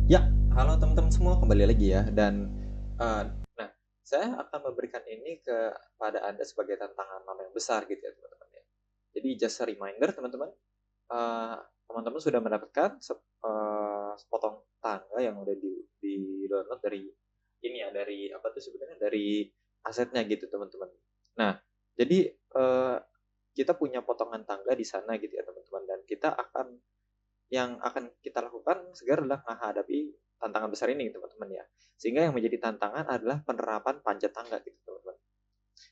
Ya, halo teman-teman semua, kembali lagi ya. Dan uh, nah, saya akan memberikan ini kepada Anda sebagai tantangan lama yang besar gitu ya teman-teman ya. Jadi just a reminder teman-teman, teman-teman sudah mendapatkan sepotong tangga yang udah di download dari ini ya, dari apa tuh sebenarnya, dari asetnya gitu teman-teman. Nah, jadi kita punya potongan tangga di sana gitu ya teman-teman, dan yang akan kita lakukan segera adalah menghadapi tantangan besar ini teman-teman ya. Sehingga yang menjadi tantangan adalah penerapan panjat tangga gitu teman-teman.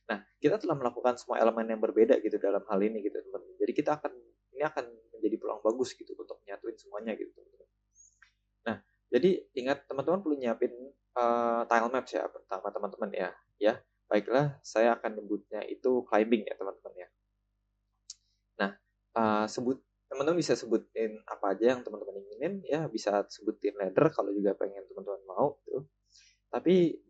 Nah, kita telah melakukan semua elemen yang berbeda gitu dalam hal ini gitu teman-teman. Jadi ini akan menjadi peluang bagus gitu untuk nyatuin semuanya gitu teman-teman. Nah, jadi ingat teman-teman perlu nyiapin tile maps ya pertama teman-teman ya. Ya, baiklah saya akan nyebutnya itu climbing ya teman-teman ya. Nah, teman-teman bisa sebutin apa aja yang teman-teman inginin ya, bisa sebutin ladder kalau juga pengen teman-teman mau tuh. Tapi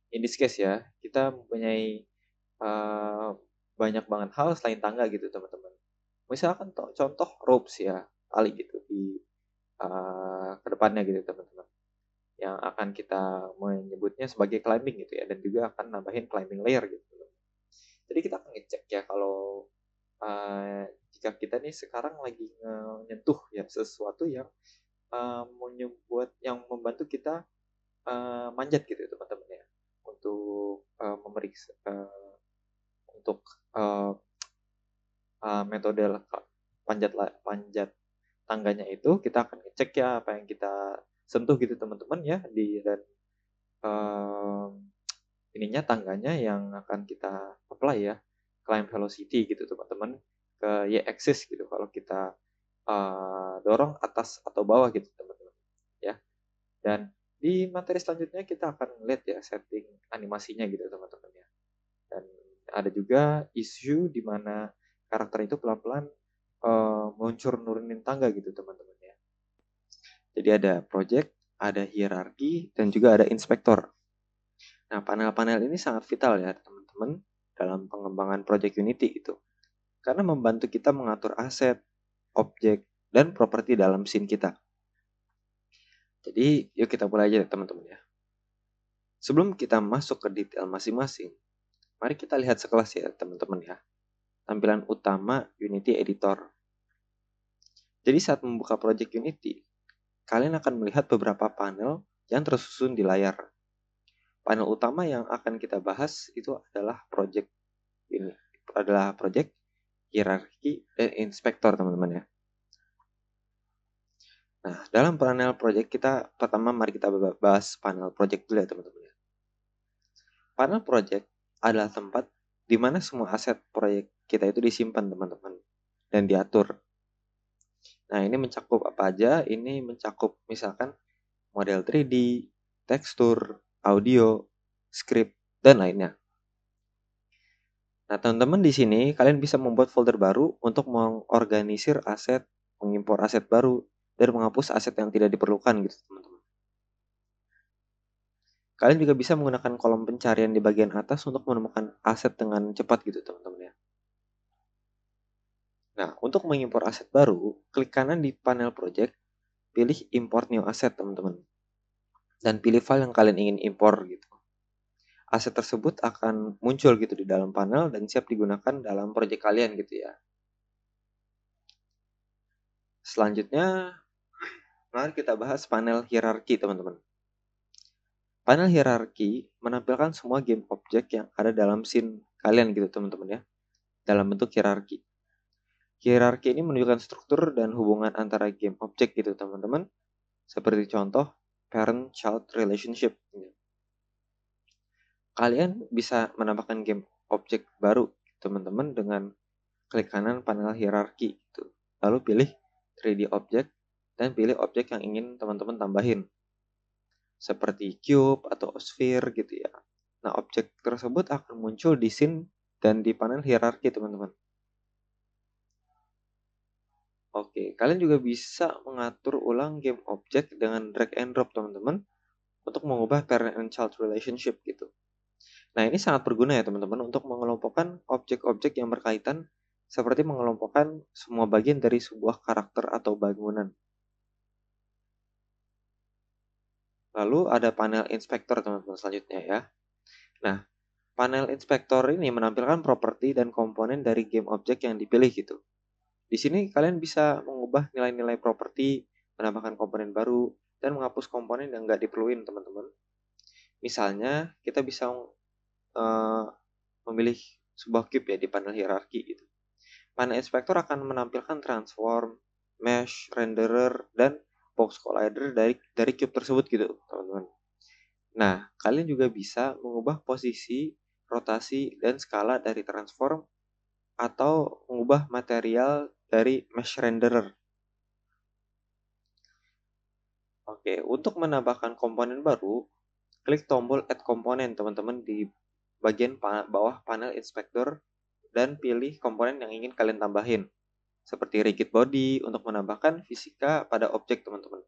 in this case ya, kita mempunyai uh, banyak banget hal selain tangga gitu teman-teman. Misalkan contoh ropes ya, tali gitu di kedepannya gitu teman-teman. Yang akan kita menyebutnya sebagai climbing gitu ya, dan juga akan nambahin climbing layer gitu. Jadi kita akan ngecek ya kalau jika kita nih sekarang lagi menyentuh ya sesuatu yang membuat yang membantu kita manjat gitu ya teman-teman ya, untuk memeriksa untuk uh, metode panjat panjat tangganya itu kita akan ngecek ya apa yang kita sentuh gitu teman-teman ya, dan uh, ininya tangganya yang akan kita apply ya, climb velocity gitu teman-teman, ke y axis gitu kalau kita dorong atas atau bawah gitu teman-teman ya. Dan di materi selanjutnya kita akan lihat ya setting animasinya gitu teman-teman ya. Dan ada juga isu di mana karakter itu pelan-pelan meluncur nurunin tangga gitu teman-teman ya. Jadi ada project, ada hierarki, dan juga ada inspektor. Nah, panel-panel ini sangat vital ya teman-teman dalam pengembangan project Unity gitu. Karena membantu kita mengatur aset, objek, dan properti dalam scene kita. Jadi, yuk kita mulai aja teman-teman ya. Sebelum kita masuk ke detail masing-masing, mari kita lihat sekelas ya teman-teman ya. Tampilan utama Unity Editor. Jadi saat membuka project Unity, kalian akan melihat beberapa panel yang tersusun di layar. Panel utama yang akan kita bahas itu adalah project ini. Adalah project, hierarki, dan inspektor teman-teman ya. Nah, dalam panel project kita, pertama mari kita bahas panel project dulu ya teman-teman ya. Panel project adalah tempat di mana semua aset proyek kita itu disimpan teman-teman dan diatur. Nah, ini mencakup apa aja? Ini mencakup misalkan model 3D, tekstur, audio, script, dan lainnya. Nah, teman-teman di sini kalian bisa membuat folder baru untuk mengorganisir aset, mengimpor aset baru, dan menghapus aset yang tidak diperlukan gitu, teman-teman. Kalian juga bisa menggunakan kolom pencarian di bagian atas untuk menemukan aset dengan cepat gitu, teman-teman ya. Nah, untuk mengimpor aset baru, klik kanan di panel project, pilih import new asset, teman-teman. Dan pilih file yang kalian ingin impor gitu. Aset tersebut akan muncul gitu di dalam panel dan siap digunakan dalam project kalian gitu ya. Selanjutnya, mari kita bahas panel hierarki, teman-teman. Panel hierarki menampilkan semua game object yang ada dalam scene kalian gitu, teman-teman ya, dalam bentuk hierarki. Hierarki ini menunjukkan struktur dan hubungan antara game object gitu, teman-teman. Seperti contoh, parent-child relationship. Kalian bisa menambahkan game object baru, teman-teman, dengan klik kanan panel hierarki gitu. Lalu pilih 3D object dan pilih objek yang ingin teman-teman tambahin. Seperti cube atau sphere gitu ya. Nah, objek tersebut akan muncul di scene dan di panel hierarki, teman-teman. Oke, kalian juga bisa mengatur ulang game object dengan drag and drop, teman-teman, untuk mengubah parent and child relationship gitu. Nah, ini sangat berguna ya teman-teman untuk mengelompokkan objek-objek yang berkaitan, seperti mengelompokkan semua bagian dari sebuah karakter atau bangunan. Lalu ada panel inspektor teman-teman selanjutnya ya. Nah, panel inspektor ini menampilkan properti dan komponen dari game objek yang dipilih gitu. Di sini kalian bisa mengubah nilai-nilai properti, menambahkan komponen baru, dan menghapus komponen yang nggak diperluin teman-teman. Misalnya, kita bisa memilih sebuah cube ya di panel hierarki gitu. Panel inspektor akan menampilkan transform, mesh, renderer, dan box collider dari cube tersebut gitu, teman-teman. Nah, kalian juga bisa mengubah posisi, rotasi, dan skala dari transform atau mengubah material dari mesh renderer. Oke, untuk menambahkan komponen baru, klik tombol Add Component teman-teman di bagian bawah panel inspektor dan pilih komponen yang ingin kalian tambahin. Seperti rigid body untuk menambahkan fisika pada objek teman-teman.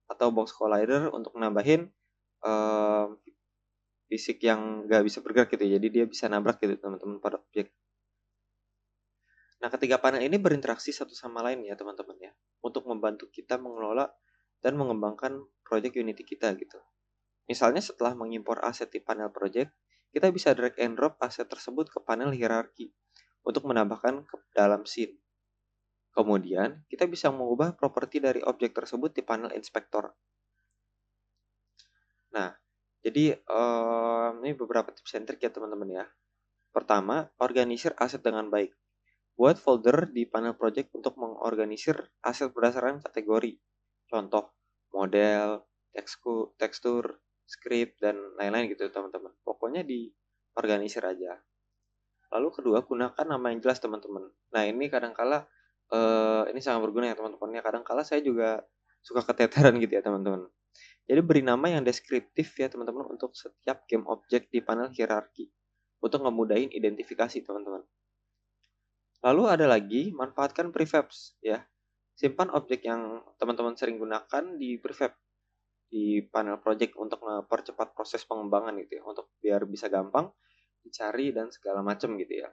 Atau box collider untuk menambahin fisik yang nggak bisa bergerak gitu ya. Jadi dia bisa nabrak gitu teman-teman pada objek. Nah, ketiga panel ini berinteraksi satu sama lain ya teman-teman ya. Untuk membantu kita mengelola dan mengembangkan project Unity kita gitu. Misalnya setelah mengimpor aset di panel project, kita bisa drag and drop aset tersebut ke panel hierarki untuk menambahkan ke dalam scene. Kemudian, kita bisa mengubah properti dari objek tersebut di panel inspektor. Nah, jadi ini beberapa tips and trick ya teman-teman ya. Pertama, organisir aset dengan baik. Buat folder di panel project untuk mengorganisir aset berdasarkan kategori. Contoh, model, tekstur, script, dan lain-lain gitu teman-teman. Pokoknya diorganisir aja. Lalu kedua, gunakan nama yang jelas teman-teman. Nah ini kadangkala ini sangat berguna ya teman-teman. Ya kadangkala saya juga suka keteteran gitu ya teman-teman. Jadi beri nama yang deskriptif ya teman-teman untuk setiap game objek di panel hierarki untuk ngemudahin identifikasi teman-teman. Lalu ada lagi manfaatkan prefabs ya. Simpan objek yang teman-teman sering gunakan di prefab di panel project untuk mempercepat proses pengembangan gitu ya, untuk biar bisa gampang dicari dan segala macam gitu ya.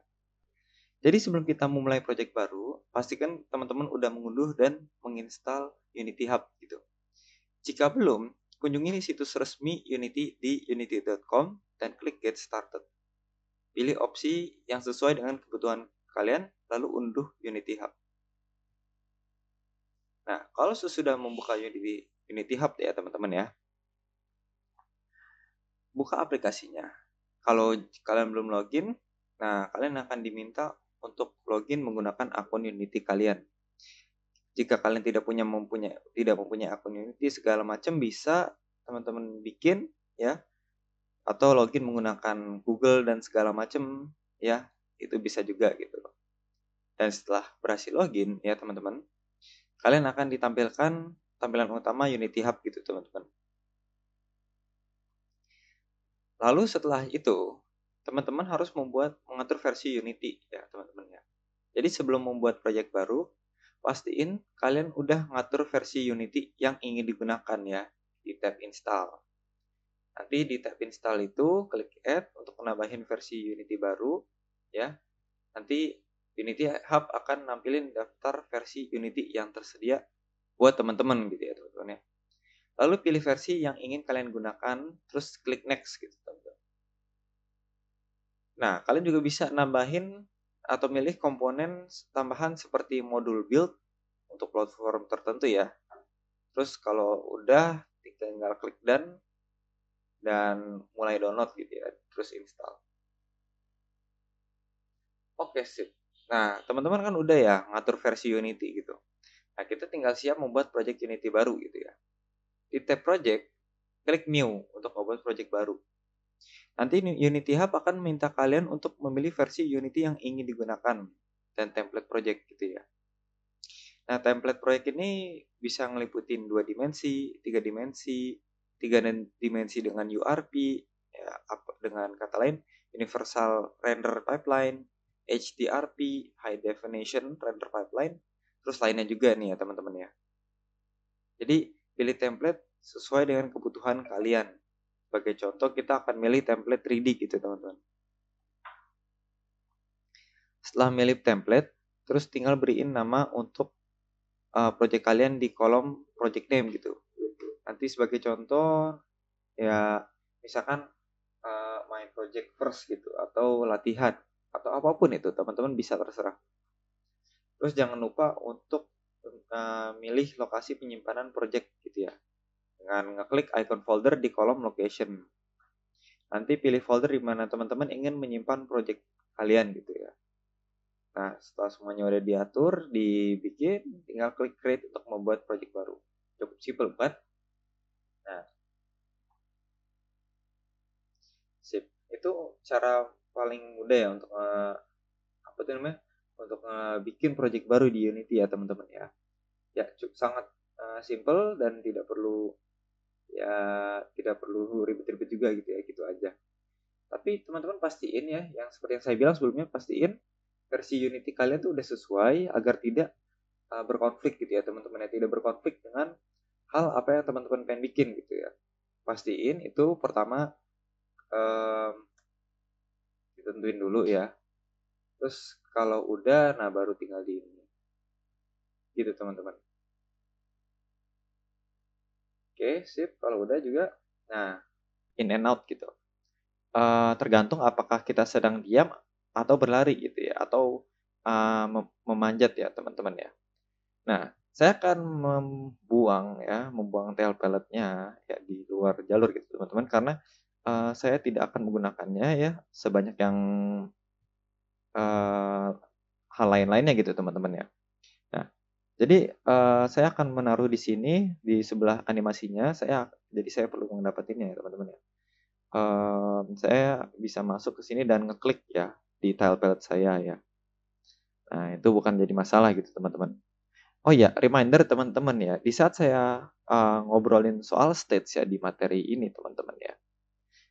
Jadi sebelum kita memulai project baru, pastikan teman-teman udah mengunduh dan menginstal Unity Hub gitu. Jika belum, kunjungi situs resmi Unity di unity.com dan klik Get Started. Pilih opsi yang sesuai dengan kebutuhan kalian, lalu unduh Unity Hub. Nah, kalau sesudah membuka Unity Hub ya teman-teman ya, buka aplikasinya. Kalau kalian belum login, nah kalian akan diminta untuk login menggunakan akun Unity kalian. Jika kalian tidak mempunyai akun Unity segala macam bisa teman-teman bikin ya, atau login menggunakan Google dan segala macam ya, itu bisa juga gitu. Dan setelah berhasil login ya teman-teman, kalian akan ditampilkan tampilan utama Unity Hub gitu teman-teman. Lalu setelah itu, teman-teman harus mengatur versi Unity ya teman-teman ya. Jadi sebelum membuat project baru, pastiin kalian udah ngatur versi Unity yang ingin digunakan ya di tab install. Nanti di tab install itu klik add untuk menambahin versi Unity baru ya. Nanti Unity Hub akan nampilin daftar versi Unity yang tersedia buat teman-teman gitu ya teman-teman ya. Lalu pilih versi yang ingin kalian gunakan, terus klik next gitu teman-teman. Nah, kalian juga bisa nambahin atau milih komponen tambahan seperti modul build untuk platform tertentu ya. Terus kalau udah tinggal klik done dan mulai download gitu ya, terus install. Oke sip. Nah, teman-teman kan udah ya ngatur versi Unity gitu. Nah, kita tinggal siap membuat project Unity baru gitu ya. Di tab project, klik new untuk membuat project baru. Nanti Unity Hub akan minta kalian untuk memilih versi Unity yang ingin digunakan dan template project gitu ya. Nah, template proyek ini bisa ngeliputin 2 dimensi, 3 dimensi, 3 dimensi dengan URP, ya, dengan kata lain Universal Render Pipeline, HDRP, High Definition Render Pipeline, terus lainnya juga nih ya teman-teman ya. Jadi pilih template sesuai dengan kebutuhan kalian. Sebagai contoh kita akan milih template 3D gitu teman-teman. Setelah milih template, terus tinggal beriin nama untuk project kalian di kolom project name gitu. Nanti sebagai contoh ya misalkan main project first gitu atau latihan atau apapun itu teman-teman bisa terserah. Terus jangan lupa untuk milih lokasi penyimpanan project gitu ya. Dengan ngeklik icon folder di kolom location. Nanti pilih folder di mana teman-teman ingin menyimpan project kalian gitu ya. Nah, setelah semuanya udah diatur, dibikin, tinggal klik create untuk membuat project baru. Cukup simple kan? Nah, sip. Itu cara paling mudah ya untuk apa tuh namanya? Untuk bikin project baru di Unity ya teman-teman ya. Ya, sangat simple dan tidak perlu ribet-ribet juga gitu ya, gitu aja. Tapi teman-teman pastiin ya, yang seperti yang saya bilang sebelumnya, pastiin versi Unity kalian tuh udah sesuai agar tidak berkonflik gitu ya teman-teman ya, tidak berkonflik dengan hal apa yang teman-teman pengen bikin gitu ya. Pastiin itu pertama um, ditentuin dulu ya. Terus kalau udah, nah baru tinggal di ini. Gitu teman-teman. Oke, sip. Kalau udah juga, nah in and out gitu. Tergantung apakah kita sedang diam atau berlari gitu ya, atau memanjat ya teman-teman ya. Nah, saya akan membuang tail pelletnya ya di luar jalur gitu teman-teman, karena saya tidak akan menggunakannya ya sebanyak yang uh, hal lain-lainnya gitu teman-teman ya. Nah, jadi saya akan menaruh di sini di sebelah animasinya. Jadi saya perlu mendapatinya ya teman-teman ya. Saya bisa masuk ke sini dan ngeklik ya di tile palette saya ya. Nah, itu bukan jadi masalah gitu teman-teman. Oh ya, reminder teman-teman ya, di saat saya ngobrolin soal stage ya di materi ini teman-teman ya,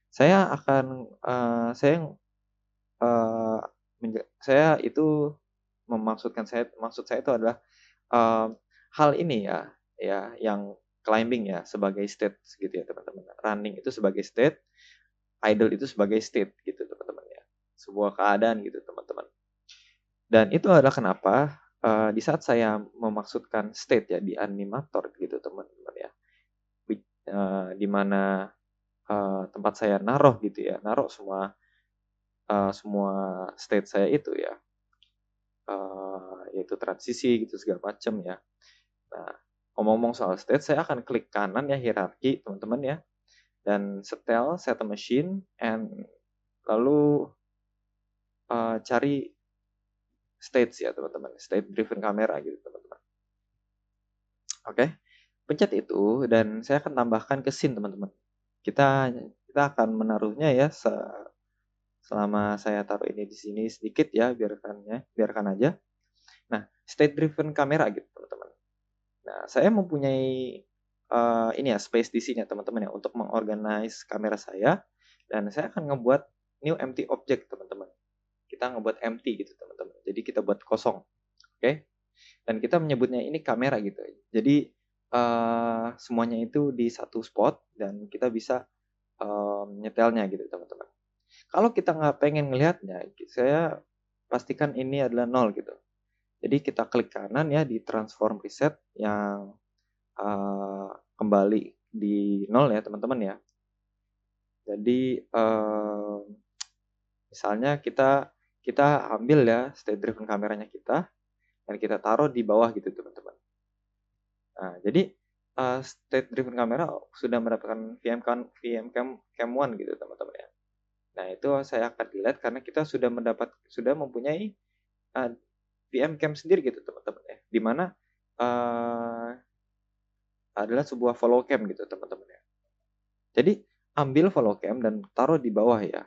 saya akan uh, saya itu maksud saya itu adalah uh, hal ini ya yang climbing ya sebagai state gitu ya teman-teman. Running itu sebagai state, idle itu sebagai state gitu teman-teman ya. Sebuah keadaan gitu teman-teman. Dan itu adalah kenapa di saat saya memaksudkan state ya di animator gitu teman-teman ya. Di mana tempat saya naruh gitu ya, naruh semua state saya itu ya. Yaitu transisi gitu segala macam ya. Nah, ngomong-ngomong soal state, saya akan klik kanan ya hierarki teman-teman ya, dan setel set a machine and lalu cari stage ya teman-teman, state driven camera gitu teman-teman. Oke, pencet itu dan saya akan tambahkan ke scene teman-teman. Kita akan menaruhnya ya selama saya taruh ini di sini sedikit ya, biarkan aja. Nah, state driven camera gitu teman-teman. Nah, saya mempunyai ini ya space di sini ya teman-teman ya untuk mengorganize kamera saya, dan saya akan ngebuat new empty object teman-teman. Kita ngebuat empty gitu teman-teman. Jadi kita buat kosong. Oke? Dan kita menyebutnya ini kamera gitu. Jadi semuanya itu di satu spot dan kita bisa nyetelnya gitu teman-teman. Kalau kita nggak pengen ngelihatnya, saya pastikan ini adalah 0 gitu. Jadi kita klik kanan ya di transform preset yang kembali di 0 ya teman-teman ya. Jadi misalnya kita ambil ya state driven kameranya kita dan kita taruh di bawah gitu teman-teman. Nah, jadi state driven kamera sudah mendapatkan VM Cam 1 gitu teman-teman ya. Nah, itu saya akan delete karena kita sudah mempunyai VM Cam sendiri gitu teman-teman ya. Di mana adalah sebuah follow cam gitu teman-teman ya. Jadi ambil follow cam dan taruh di bawah ya.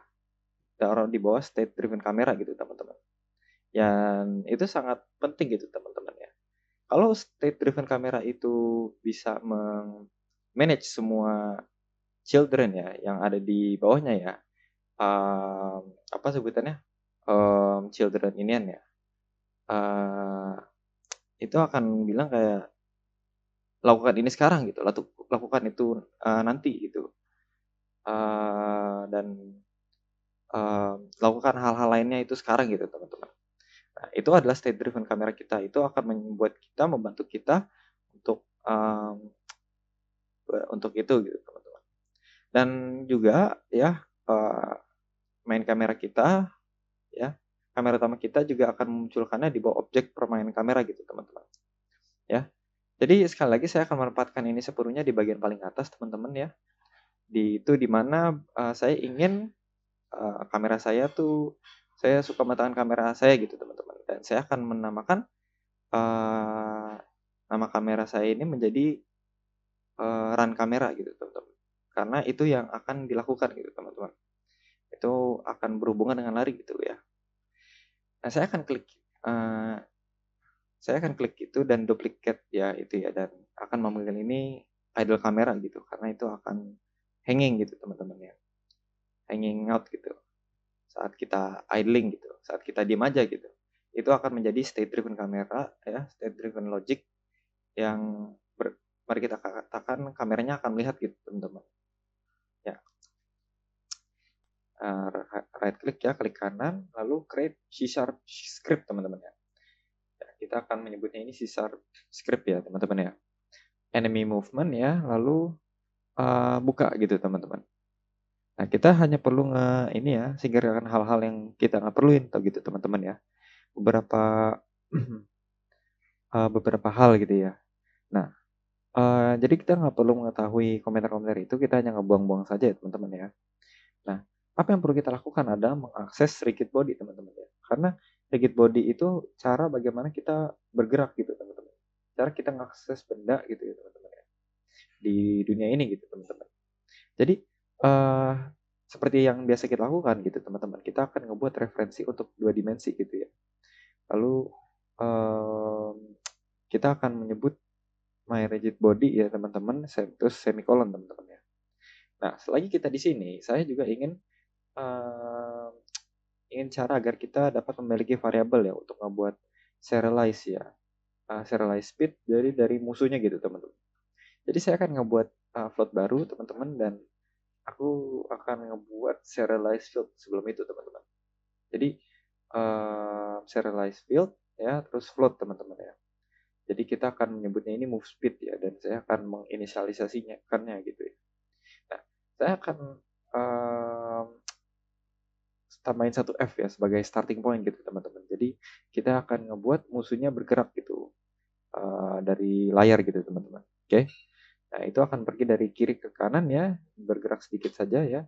Taruh di bawah state driven camera gitu teman-teman. Dan itu sangat penting gitu teman-teman ya. Kalau state driven camera itu bisa manage semua children ya yang ada di bawahnya ya. Apa sebutannya? Children inian ya. Itu akan bilang kayak lakukan ini sekarang gitu, lakukan itu nanti gitu. Dan lakukan hal-hal lainnya itu sekarang gitu teman-teman. Nah, itu adalah state driven camera kita. Itu akan membantu kita untuk itu gitu teman-teman. Dan juga ya, main kamera kita ya, kamera utama kita juga akan memunculkannya di bawah objek permain kamera gitu teman-teman, ya. Jadi sekali lagi saya akan menempatkan ini sepenuhnya di bagian paling atas teman-teman ya. Di mana, saya ingin, kamera saya tuh saya suka menggunakan kamera saya gitu teman-teman, dan saya akan menamakan, eee, nama kamera saya ini menjadi, run kamera gitu teman-teman. Karena itu yang akan dilakukan gitu teman-teman. Itu akan berhubungan dengan lari gitu ya. Nah eee, saya akan klik itu dan duplicate ya itu ya, dan akan memanggil ini idle camera gitu, karena itu akan hanging gitu teman-teman ya, hanging out gitu, saat kita idling gitu, saat kita diem aja gitu. Itu akan menjadi state driven camera ya, state driven logic yang mari kita katakan kameranya akan melihat gitu teman-teman. Ya, right click ya, klik kanan, lalu create C# script teman-teman ya. Kita akan menyebutnya ini C# script ya teman-teman ya. Enemy movement ya, lalu buka gitu teman-teman. Nah kita hanya perlu ini ya, singkirkan hal-hal yang kita nggak perluin atau gitu teman-teman ya. Beberapa beberapa hal gitu ya. Nah, jadi kita nggak perlu mengetahui komentar-komentar itu, kita hanya ngebuang-buang saja ya teman-teman ya. Nah, apa yang perlu kita lakukan adalah mengakses rigid body teman-teman ya. Karena rigid body itu cara bagaimana kita bergerak gitu teman-teman. Cara kita mengakses benda gitu ya teman-teman ya. Di dunia ini gitu teman-teman. Jadi, seperti yang biasa kita lakukan gitu teman-teman, kita akan ngebuat referensi untuk 2 dimensi gitu ya. Lalu, kita akan menyebut my rigid body ya teman-teman, terus semikolon teman-teman ya. Nah, selagi kita di sini, saya juga ingin, eee, ingin cara agar kita dapat memiliki variabel ya untuk ngebuat serialize ya, serialize speed dari musuhnya gitu teman-teman. Jadi saya akan ngebuat, float baru teman-teman, dan aku akan ngebuat serialize field sebelum itu teman-teman. Jadi, serialize field ya, terus float teman-teman ya. Jadi kita akan menyebutnya ini move speed ya, dan saya akan menginisialisasinya kannya gitu ya. Nah, saya akan, mmm, tambahin 1 F ya sebagai starting point gitu teman-teman. Jadi kita akan ngebuat musuhnya bergerak gitu, dari layar gitu teman-teman, oke. Nah itu akan pergi dari kiri ke kanan ya, bergerak sedikit saja ya.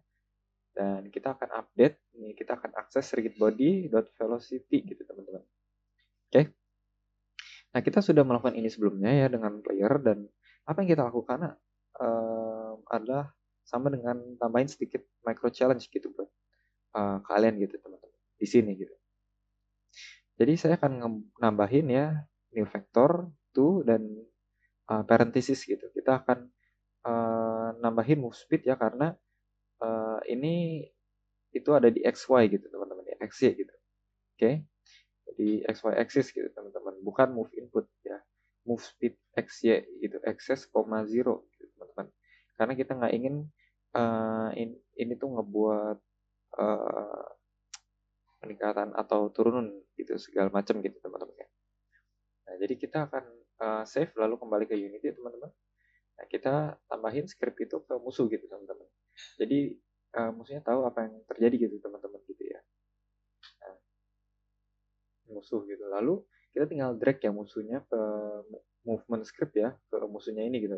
Dan kita akan update, ini kita akan akses rigid body dot velocity gitu teman-teman. Oke. Nah kita sudah melakukan ini sebelumnya ya dengan player, dan apa yang kita lakukan adalah sama dengan tambahin sedikit micro challenge gitu buat kalian gitu teman-teman di sini gitu. Jadi saya akan nambahin ya new vector to dan parenthesis gitu. Kita akan nambahin move speed ya, karena ini itu ada di XY gitu teman-teman ya, XY gitu. Oke. Di XY axis gitu teman-teman, bukan move input ya. Move speed XY gitu, access, zero gitu teman-teman. Karena kita nggak ingin ini tuh ngebuat uh, peningkatan atau turunan gitu segala macam gitu teman-teman ya. Nah, jadi kita akan save lalu kembali ke Unity teman-teman. Nah, kita tambahin script itu ke musuh gitu teman-teman. Jadi musuhnya tahu apa yang terjadi gitu teman-teman gitu ya. Nah, musuh gitu. Lalu kita tinggal drag ya musuhnya ke movement script ya, ke musuhnya ini gitu.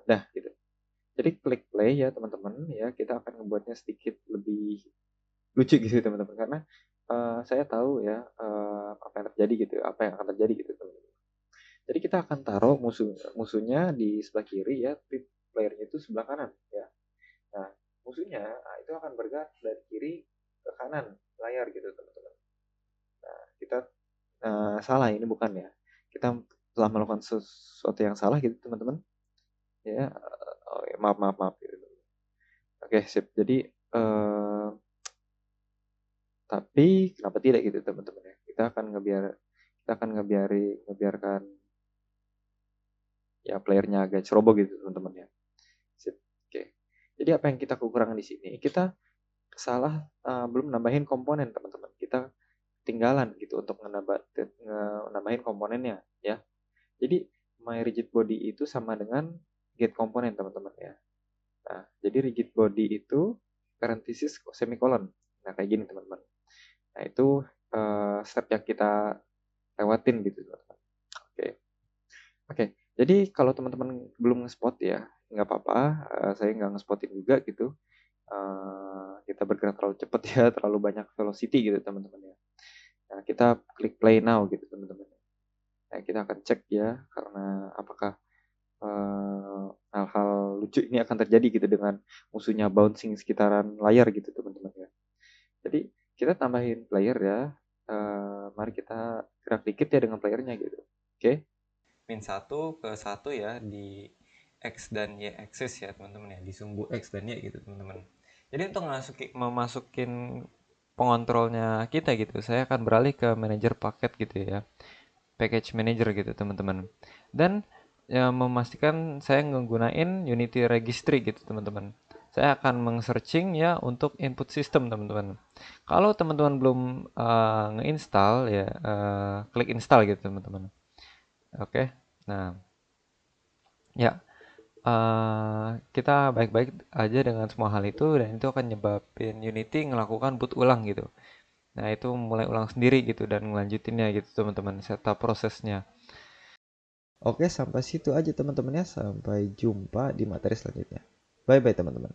Dah gitu. Jadi klik play ya teman-teman ya, kita akan membuatnya sedikit lebih lucu gitu teman-teman, karena saya tahu ya apa yang terjadi gitu, apa yang akan terjadi gitu teman-teman. Jadi kita akan taruh musuhnya di sebelah kiri ya, tapi playernya itu sebelah kanan ya. Nah musuhnya itu akan bergerak dari kiri ke kanan layar gitu teman-teman. Nah kita salah, ini bukan ya. Kita telah melakukan sesuatu yang salah gitu teman-teman. Ya, oh, ya, maaf gitu. Oke, sip. Jadi tapi kenapa tidak gitu teman-teman ya. Kita akan ngebiarkan ya playernya agak ceroboh gitu teman-teman ya. Sip. Oke. Jadi apa yang kita kekurangan di sini? Kita salah belum nambahin komponen teman-teman. Kita ketinggalan gitu untuk nambahin komponennya ya. Jadi my rigid body itu sama dengan get komponen teman-teman ya. Nah, jadi rigid body itu parenthesis semikolon. Nah, kayak gini teman-teman. Nah, itu step yang kita lewatin gitu teman-teman. Oke. Oke. Jadi kalau teman-teman belum nge-spot ya, nggak apa-apa. Saya nggak nge-spotin juga gitu. Kita bergerak terlalu cepat ya, terlalu banyak velocity gitu teman-teman ya. Nah, kita klik play now gitu teman-teman. Nah, kita akan cek ya, karena apakah hal-hal lucu ini akan terjadi gitu dengan musuhnya bouncing sekitaran layar gitu teman-teman ya. Jadi kita tambahin player ya. Mari kita gerak dikit ya dengan playernya gitu. Oke. Min 1 ke 1 ya di X dan Y axis ya teman-teman ya. Di sumbu X dan Y gitu teman-teman. Jadi untuk memasukin pengontrolnya kita gitu, saya akan beralih ke manajer paket gitu ya. Package manager gitu teman-teman. Dan ya, memastikan saya menggunakan Unity Registry gitu teman-teman. Saya akan meng-searching ya untuk input system teman-teman. Kalau teman-teman belum nge-install ya klik install gitu teman-teman. Oke. Nah, ya kita baik-baik aja dengan semua hal itu dan itu akan nyebabin Unity ngelakukan boot ulang gitu. Nah, itu mulai ulang sendiri gitu dan ngelanjutinnya gitu teman-teman, setup prosesnya. Oke, sampai situ aja teman-teman ya. Sampai jumpa di materi selanjutnya. Bye-bye teman-teman.